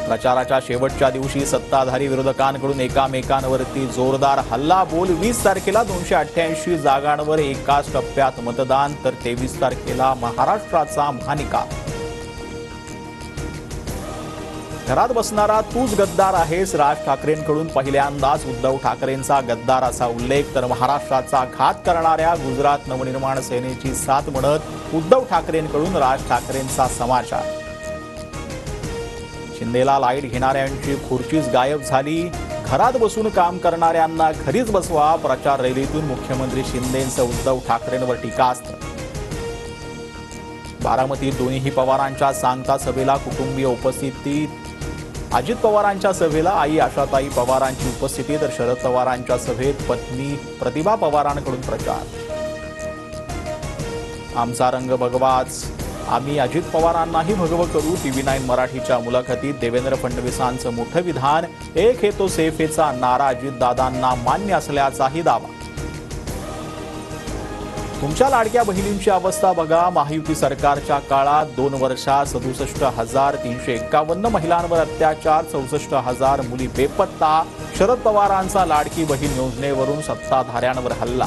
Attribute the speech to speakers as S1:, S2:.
S1: प्रचाराच्या शेवटच्या दिवशी सत्ताधारी विरोधकांकडून एकामेकांवरती जोरदार हल्लाबोल. 20 तारखेला 288 जागांवर एकाच टप्प्यात मतदान, तर 23 तारखेला महाराष्ट्राचा महानिकाल. घरात बसणारा तूच गद्दार आहेस, राज ठाकरेंकडून पहिल्यांदाच उद्धव ठाकरेंचा गद्दार असा उल्लेख. तर महाराष्ट्राचा घात करणाऱ्या गुजरात नवनिर्माण सेनेची साथ म्हणत उद्धव ठाकरेंकडून राज ठाकरेंचा समाचार. शिंदेला लाईट घेणाऱ्यांची खुर्चीच गायब झाली, घरात बसून काम करणाऱ्यांना घरीच बसवा. प्रचार रॅलीतून मुख्यमंत्री शिंदेंचं उद्धव ठाकरेंवर टीकास्त्र. बारामतीत दोन्ही पवारांच्या सांगता सभेला कुटुंबीय उपस्थिती. अजित पवारांच्या सभेला आई आशाताई पवारांची उपस्थिती, तर शरद पवारांच्या सभेत पत्नी प्रतिभा पवारांकडून प्रचार. आमचा रंग भगवाच, आम्ही अजित पवारांनाही भगवं करू. TV9 मराठीच्या मुलाखतीत देवेंद्र फडणवीसांचं मोठं विधान. एक हे तो सेफेचा नारा अजितदादांना मान्य असल्याचाही दावा. तुमच्या लाडक्या बहिणींची अवस्था बघा. महायुती सरकारच्या काळात 2 वर्षात 67,351 महिलांवर अत्याचार, 64,000 मुली बेपत्ता. शरद पवारांचा लाडकी बहीण योजनेवरून सत्ताधाऱ्यांवर हल्ला.